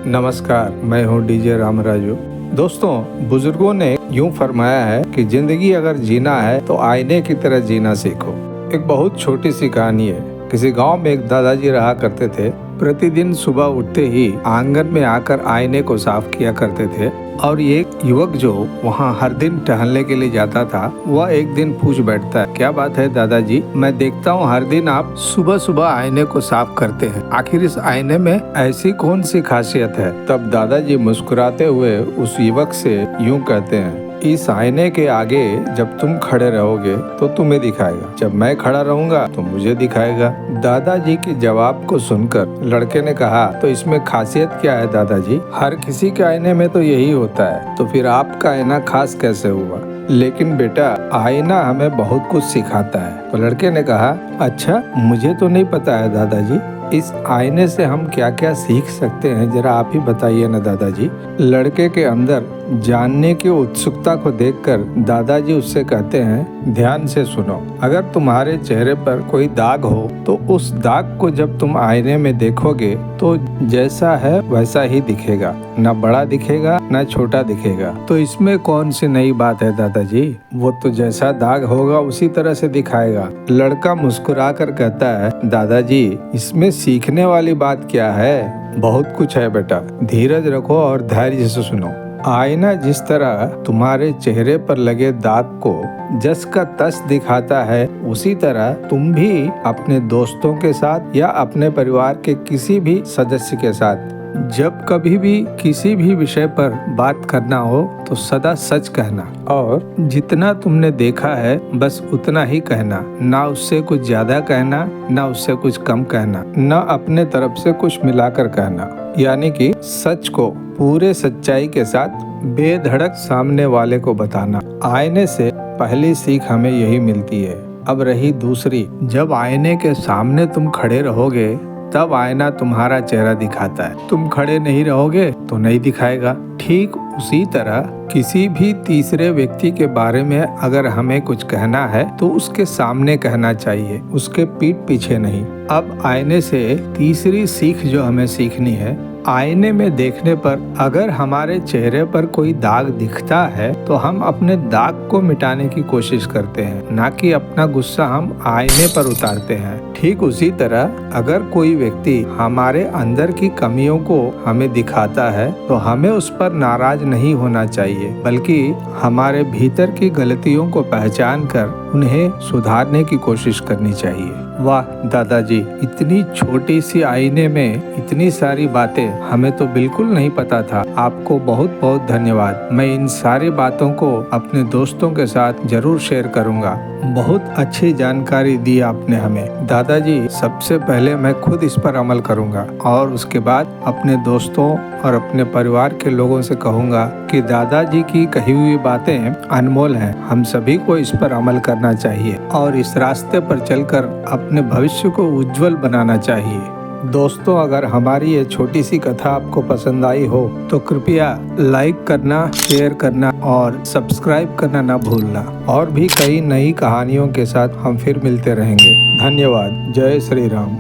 नमस्कार, मैं हूँ डीजे रामराजू। दोस्तों, बुजुर्गों ने यूं फरमाया है कि जिंदगी अगर जीना है तो आईने की तरह जीना सीखो। एक बहुत छोटी सी कहानी है। किसी गांव में एक दादाजी रहा करते थे। प्रतिदिन सुबह उठते ही आंगन में आकर आईने को साफ किया करते थे और एक युवक जो वहाँ हर दिन टहलने के लिए जाता था, वह एक दिन पूछ बैठता है, क्या बात है दादाजी, मैं देखता हूँ हर दिन आप सुबह सुबह आईने को साफ करते हैं, आखिर इस आईने में ऐसी कौन सी खासियत है? तब दादाजी मुस्कुराते हुए उस युवक से यूं कहते हैं, इस आईने के आगे जब तुम खड़े रहोगे तो तुम्हें दिखाएगा, जब मैं खड़ा रहूंगा तो मुझे दिखाएगा। दादाजी के जवाब को सुनकर लड़के ने कहा, तो इसमें खासियत क्या है दादाजी? हर किसी के आईने में तो यही होता है, तो फिर आपका आईना खास कैसे हुआ? लेकिन बेटा, आईना हमें बहुत कुछ सिखाता है। तो लड़के ने कहा, अच्छा, मुझे तो नहीं पता है दादाजी, इस आईने से हम क्या क्या सीख सकते हैं, जरा आप ही बताइए ना दादाजी। लड़के के अंदर जानने की उत्सुकता को देखकर दादाजी उससे कहते हैं, ध्यान से सुनो, अगर तुम्हारे चेहरे पर कोई दाग हो तो उस दाग को जब तुम आईने में देखोगे तो जैसा है वैसा ही दिखेगा, ना बड़ा दिखेगा ना छोटा दिखेगा। तो इसमें कौन सी नई बात है दादाजी? वो तो जैसा दाग होगा उसी तरह से दिखाएगा। लड़का मुस्कुरा कर कहता है, दादाजी, इसमें सीखने वाली बात क्या है? बहुत कुछ है बेटा, धीरज रखो और धैर्य से सुनो। आईना जिस तरह तुम्हारे चेहरे पर लगे दाग को जस का तस दिखाता है, उसी तरह तुम भी अपने दोस्तों के साथ या अपने परिवार के किसी भी सदस्य के साथ जब कभी भी किसी भी विषय पर बात करना हो तो सदा सच कहना, और जितना तुमने देखा है बस उतना ही कहना, ना उससे कुछ ज्यादा कहना ना उससे कुछ कम कहना, ना अपने तरफ से कुछ मिलाकर कहना। यानी कि सच को पूरे सच्चाई के साथ बेधड़क सामने वाले को बताना। आईने से पहली सीख हमें यही मिलती है। अब रही दूसरी, जब आईने के सामने तुम खड़े रहोगे तब आईना तुम्हारा चेहरा दिखाता है, तुम खड़े नहीं रहोगे तो नहीं दिखाएगा। ठीक उसी तरह किसी भी तीसरे व्यक्ति के बारे में अगर हमें कुछ कहना है तो उसके सामने कहना चाहिए, उसके पीठ पीछे नहीं। अब आईने से तीसरी सीख जो हमें सीखनी है, आईने में देखने पर अगर हमारे चेहरे पर कोई दाग दिखता है तो हम अपने दाग को मिटाने की कोशिश करते हैं, ना कि अपना गुस्सा हम आईने पर उतारते हैं। ठीक उसी तरह अगर कोई व्यक्ति हमारे अंदर की कमियों को हमें दिखाता है तो हमें उस पर नाराज नहीं होना चाहिए, बल्कि हमारे भीतर की गलतियों को पहचान कर उन्हें सुधारने की कोशिश करनी चाहिए। वाह दादाजी, इतनी छोटी सी आईने में इतनी सारी बातें हमें तो बिल्कुल नहीं पता था। आपको बहुत बहुत धन्यवाद। मैं इन सारी बातों को अपने दोस्तों के साथ जरूर शेयर करूंगा। बहुत अच्छी जानकारी दी आपने हमें दादाजी। सबसे पहले मैं खुद इस पर अमल करूंगा और उसके बाद अपने दोस्तों और अपने परिवार के लोगों से कहूंगा कि दादाजी की कही हुई बातें अनमोल हैं। हम सभी को इस पर अमल करना चाहिए और इस रास्ते पर चलकर अपने भविष्य को उज्जवल बनाना चाहिए। दोस्तों, अगर हमारी ये छोटी सी कथा आपको पसंद आई हो तो कृपया लाइक करना, शेयर करना और सब्सक्राइब करना ना भूलना। और भी कई नई कहानियों के साथ हम फिर मिलते रहेंगे। धन्यवाद। जय श्री राम।